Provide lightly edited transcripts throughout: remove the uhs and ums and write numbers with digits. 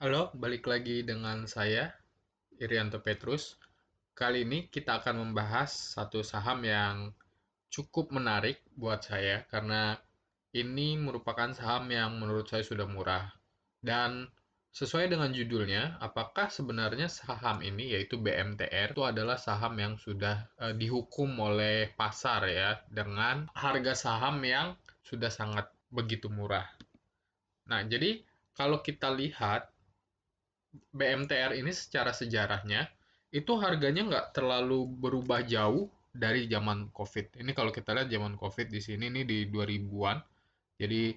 Halo, balik lagi dengan saya, Irianto Petrus. Kali ini kita akan membahas satu saham yang cukup menarik buat saya karena ini merupakan saham yang menurut saya sudah murah. Dan sesuai dengan judulnya, apakah sebenarnya saham ini yaitu BMTR itu adalah saham yang sudah dihukum oleh pasar ya dengan harga saham yang sudah sangat begitu murah. Nah, jadi kalau kita lihat BMTR ini secara sejarahnya itu harganya nggak terlalu berubah jauh dari zaman COVID. Ini kalau kita lihat zaman COVID di sini ini di 2000-an. Jadi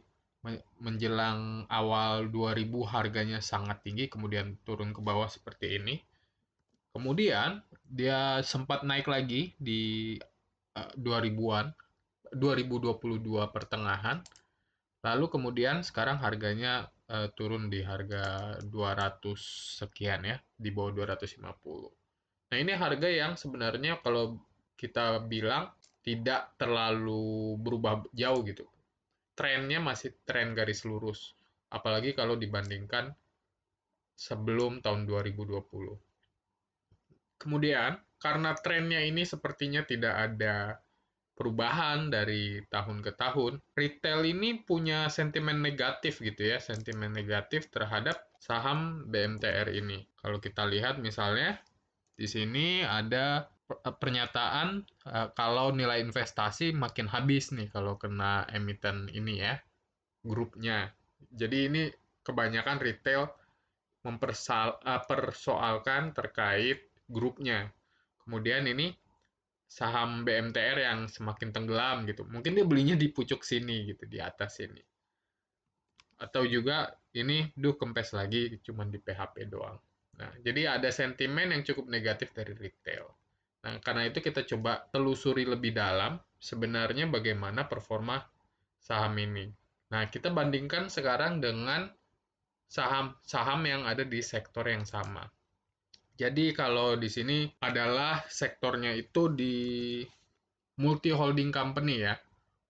menjelang awal 2000 harganya sangat tinggi, kemudian turun ke bawah seperti ini. Kemudian dia sempat naik lagi di 2000-an, 2022 pertengahan. Lalu kemudian sekarang harganya turun di harga 200 sekian ya, di bawah 250. Nah, ini harga yang sebenarnya kalau kita bilang tidak terlalu berubah jauh gitu. Trennya masih tren garis lurus. Apalagi kalau dibandingkan sebelum tahun 2020. Kemudian, karena trennya ini sepertinya tidak ada perubahan dari tahun ke tahun, retail ini punya sentimen negatif gitu ya, sentimen negatif terhadap saham BMTR ini. Kalau kita lihat misalnya di sini ada pernyataan kalau nilai investasi makin habis nih kalau kena emiten ini ya, grupnya. Jadi ini kebanyakan retail mempersoalkan terkait grupnya. Kemudian ini saham BMTR yang semakin tenggelam gitu. Mungkin dia belinya di pucuk sini gitu, di atas sini. Atau juga ini kempes lagi cuman di PHP doang. Nah, jadi ada sentimen yang cukup negatif dari retail. Nah, karena itu kita coba telusuri lebih dalam sebenarnya bagaimana performa saham ini. Nah, kita bandingkan sekarang dengan saham-saham yang ada di sektor yang sama. Jadi kalau di sini adalah sektornya itu di multi holding company ya,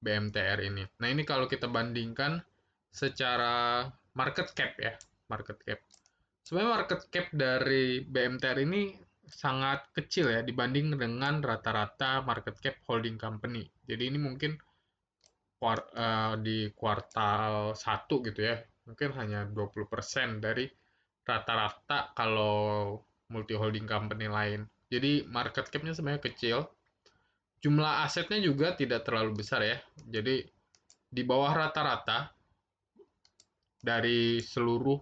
BMTR ini. Nah, ini kalau kita bandingkan secara market cap ya, market cap. Sebenarnya market cap dari BMTR ini sangat kecil ya dibanding dengan rata-rata market cap holding company. Jadi ini mungkin di kuartal 1 gitu ya, mungkin hanya 20% dari rata-rata kalau multi holding company lain. Jadi market cap-nya sebenarnya kecil. Jumlah asetnya juga tidak terlalu besar ya. Jadi di bawah rata-rata dari seluruh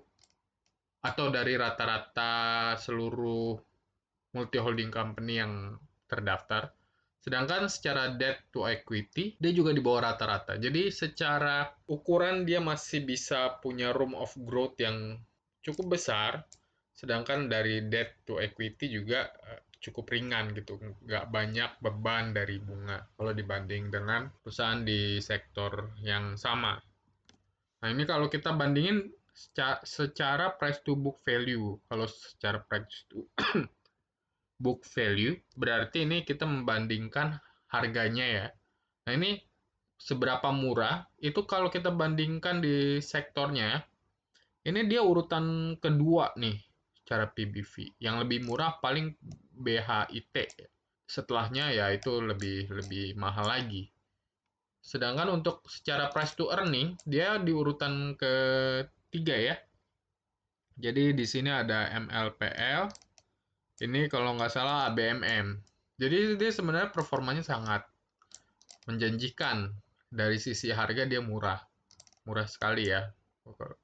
atau dari rata-rata seluruh multi holding company yang terdaftar. Sedangkan secara debt to equity, dia juga di bawah rata-rata. Jadi secara ukuran dia masih bisa punya room of growth yang cukup besar, sedangkan dari debt to equity juga cukup ringan gitu, nggak banyak beban dari bunga kalau dibanding dengan perusahaan di sektor yang sama. Nah, ini kalau kita bandingin secara price to book value. Kalau secara price to book value, berarti ini kita membandingkan harganya ya. Nah, ini seberapa murah, itu kalau kita bandingkan di sektornya, ini dia urutan kedua nih secara PBV. Yang lebih murah paling BHIT. Setelahnya ya itu lebih lebih mahal lagi. Sedangkan untuk secara price to earning, dia di urutan ketiga ya. Jadi di sini ada MLPL, ini kalau nggak salah ABMM. Jadi dia sebenarnya performanya sangat menjanjikan. Dari sisi harga dia murah. Murah sekali ya.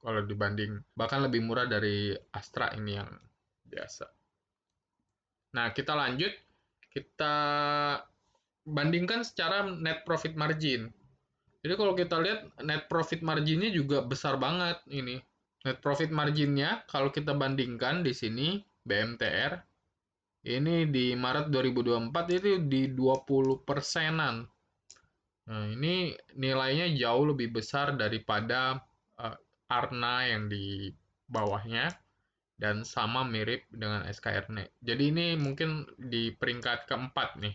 Kalau dibanding, bahkan lebih murah dari Astra ini yang biasa. Nah, kita lanjut. Kita bandingkan secara net profit margin. Jadi kalau kita lihat net profit marginnya juga besar banget ini. Net profit marginnya kalau kita bandingkan di sini BMTR ini di Maret 2024 itu di 20 persenan. Nah, ini nilainya jauh lebih besar daripada Arna yang di bawahnya dan sama mirip dengan SKRN. Jadi ini mungkin di peringkat keempat nih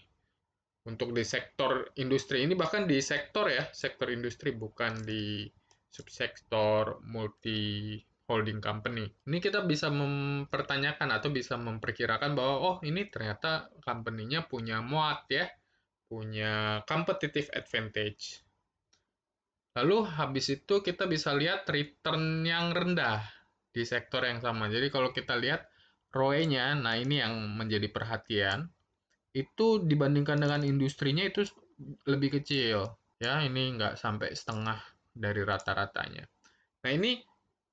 untuk di sektor industri ini, bahkan di sektor ya, sektor industri bukan di subsektor multi holding company. Ini kita bisa mempertanyakan atau bisa memperkirakan bahwa oh ini ternyata company-nya punya moat ya, punya competitive advantage. Lalu habis itu kita bisa lihat return yang rendah di sektor yang sama. Jadi kalau kita lihat ROE-nya, nah ini yang menjadi perhatian, itu dibandingkan dengan industrinya itu lebih kecil. Ya, ini nggak sampai setengah dari rata-ratanya. Nah ini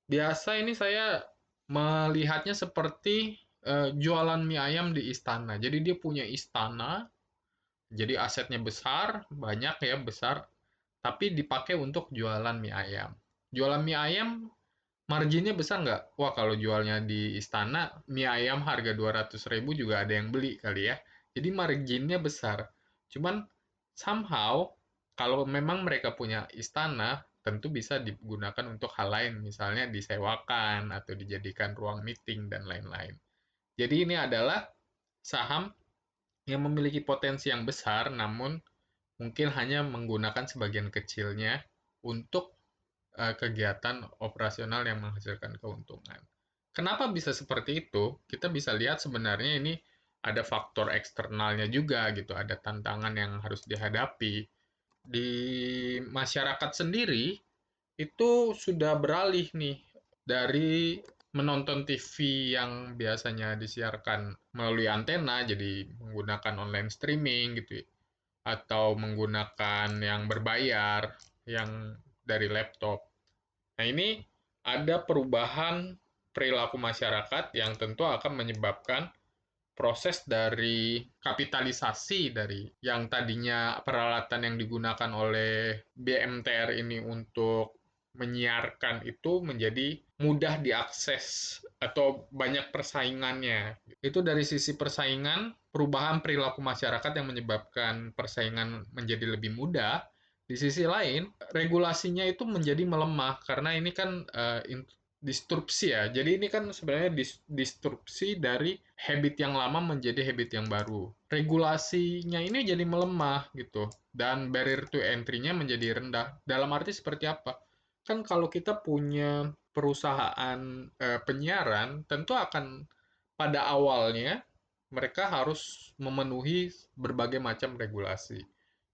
biasa ini saya melihatnya seperti jualan mie ayam di istana. Jadi dia punya istana, jadi asetnya besar, banyak ya, besar, tapi dipakai untuk jualan mie ayam. Jualan mie ayam, marginnya besar nggak? Wah, kalau jualnya di istana, mie ayam harga 200.000 juga ada yang beli kali ya. Jadi marginnya besar. Cuman somehow, kalau memang mereka punya istana, tentu bisa digunakan untuk hal lain, misalnya disewakan atau dijadikan ruang meeting dan lain-lain. Jadi ini adalah saham yang memiliki potensi yang besar, namun mungkin hanya menggunakan sebagian kecilnya untuk kegiatan operasional yang menghasilkan keuntungan. Kenapa bisa seperti itu? Kita bisa lihat sebenarnya ini ada faktor eksternalnya juga gitu, ada tantangan yang harus dihadapi. Di masyarakat sendiri itu sudah beralih nih dari menonton TV yang biasanya disiarkan melalui antena jadi menggunakan online streaming gitu ya, atau menggunakan yang berbayar yang dari laptop. Nah, ini ada perubahan perilaku masyarakat yang tentu akan menyebabkan proses dari kapitalisasi dari yang tadinya peralatan yang digunakan oleh BMTR ini untuk menyiarkan itu menjadi mudah diakses atau banyak persaingannya. Itu dari sisi persaingan, perubahan perilaku masyarakat yang menyebabkan persaingan menjadi lebih mudah. Di sisi lain, regulasinya itu menjadi melemah karena ini kan disrupsi ya. Jadi ini kan sebenarnya disrupsi dari habit yang lama menjadi habit yang baru. Regulasinya ini jadi melemah gitu dan barrier to entry-nya menjadi rendah. Dalam arti seperti apa? Kan kalau kita punya perusahaan penyiaran, tentu akan pada awalnya mereka harus memenuhi berbagai macam regulasi.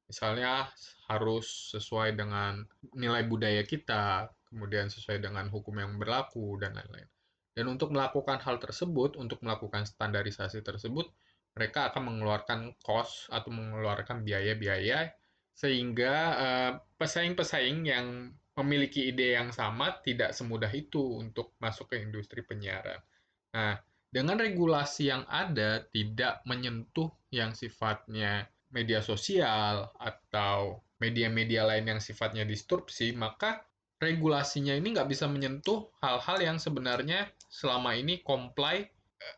Misalnya harus sesuai dengan nilai budaya kita, kemudian sesuai dengan hukum yang berlaku, dan lain-lain. Dan untuk melakukan hal tersebut, untuk melakukan standarisasi tersebut, mereka akan mengeluarkan cost atau mengeluarkan biaya-biaya sehingga pesaing-pesaing yang memiliki ide yang sama tidak semudah itu untuk masuk ke industri penyiaran. Nah, dengan regulasi yang ada tidak menyentuh yang sifatnya media sosial atau media-media lain yang sifatnya disrupsi, maka regulasinya ini nggak bisa menyentuh hal-hal yang sebenarnya selama ini comply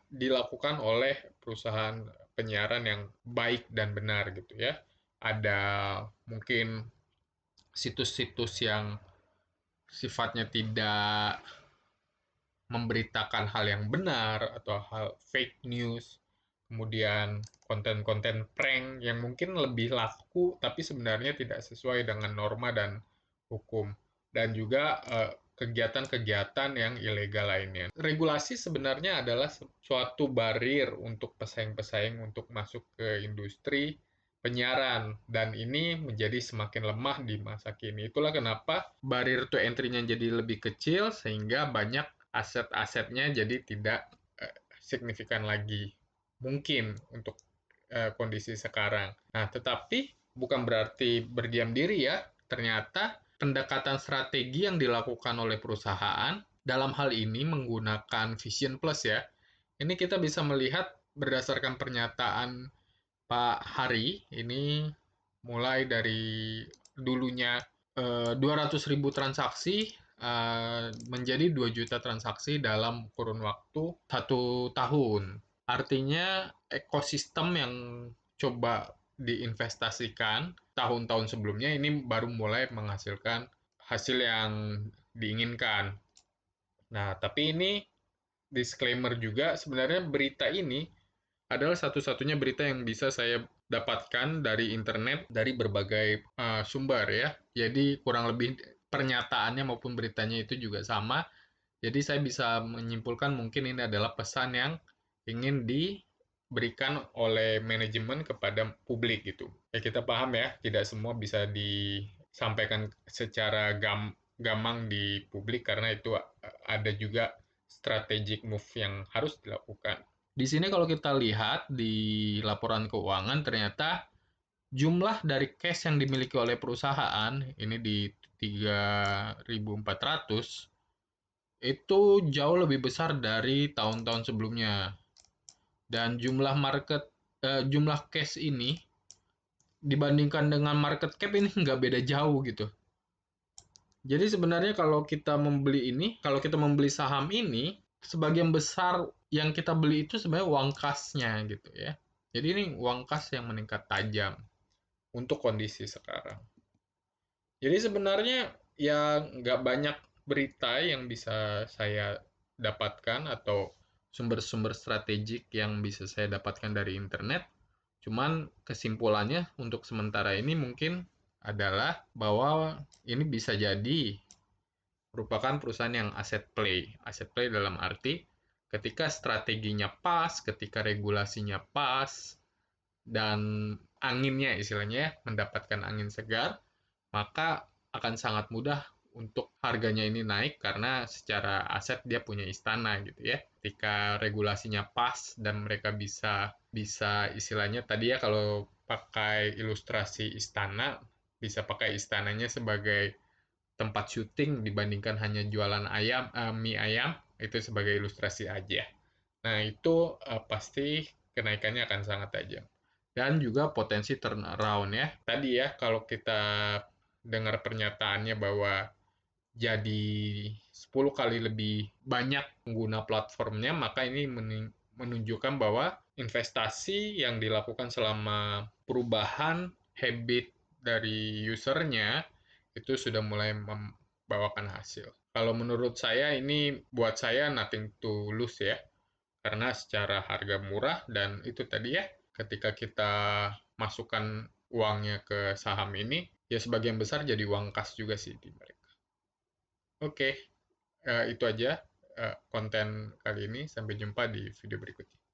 dilakukan oleh perusahaan penyiaran yang baik dan benar gitu ya. Ada mungkin situs-situs yang sifatnya tidak memberitakan hal yang benar atau hal fake news, kemudian konten-konten prank yang mungkin lebih laku tapi sebenarnya tidak sesuai dengan norma dan hukum, dan juga kegiatan-kegiatan yang ilegal lainnya. Regulasi sebenarnya adalah suatu barrier untuk pesaing-pesaing untuk masuk ke industri penyiaran, dan ini menjadi semakin lemah di masa kini. Itulah kenapa barrier to entry-nya jadi lebih kecil sehingga banyak aset-asetnya jadi tidak signifikan lagi mungkin untuk kondisi sekarang. Nah, tetapi bukan berarti berdiam diri ya. Ternyata pendekatan strategi yang dilakukan oleh perusahaan dalam hal ini menggunakan Vision Plus ya. Ini kita bisa melihat berdasarkan pernyataan Pak Hari, ini mulai dari dulunya 200.000 transaksi menjadi 2 juta transaksi dalam kurun waktu 1 tahun. Artinya ekosistem yang coba diinvestasikan tahun-tahun sebelumnya ini baru mulai menghasilkan hasil yang diinginkan. Nah, tapi ini disclaimer juga, sebenarnya berita ini adalah satu-satunya berita yang bisa saya dapatkan dari internet dari berbagai sumber ya. Jadi kurang lebih pernyataannya maupun beritanya itu juga sama. Jadi saya bisa menyimpulkan mungkin ini adalah pesan yang ingin diberikan oleh manajemen kepada publik gitu. Ya kita paham ya, tidak semua bisa disampaikan secara gamang di publik karena itu ada juga strategic move yang harus dilakukan. Di sini kalau kita lihat di laporan keuangan ternyata jumlah dari cash yang dimiliki oleh perusahaan ini di 3.400 itu jauh lebih besar dari tahun-tahun sebelumnya. Dan jumlah cash ini dibandingkan dengan market cap ini nggak beda jauh gitu. Jadi sebenarnya kalau kita membeli saham ini, sebagian besar yang kita beli itu sebenarnya uang kasnya gitu ya. Jadi ini uang kas yang meningkat tajam untuk kondisi sekarang. Jadi sebenarnya ya nggak banyak berita yang bisa saya dapatkan atau sumber-sumber strategik yang bisa saya dapatkan dari internet. Cuman kesimpulannya untuk sementara ini mungkin adalah bahwa ini bisa jadi merupakan perusahaan yang aset play. Aset play dalam arti ketika strateginya pas, ketika regulasinya pas, dan anginnya istilahnya mendapatkan angin segar, maka akan sangat mudah untuk harganya ini naik karena secara aset dia punya istana gitu ya. Ketika regulasinya pas dan mereka bisa bisa istilahnya tadi ya kalau pakai ilustrasi istana bisa pakai istananya sebagai tempat syuting dibandingkan hanya jualan mie ayam itu sebagai ilustrasi aja. Nah, itu pasti kenaikannya akan sangat tajam. Dan juga potensi turnaround ya. Tadi ya, kalau kita dengar pernyataannya bahwa jadi 10 kali lebih banyak pengguna platformnya, maka ini menunjukkan bahwa investasi yang dilakukan selama perubahan habit dari usernya itu sudah mulai membawakan hasil. Kalau menurut saya ini buat saya nothing to lose ya, karena secara harga murah dan itu tadi ya, ketika kita masukkan uangnya ke saham ini, ya sebagian besar jadi uang kas juga sih di mereka. Oke, itu aja konten kali ini. Sampai jumpa di video berikutnya.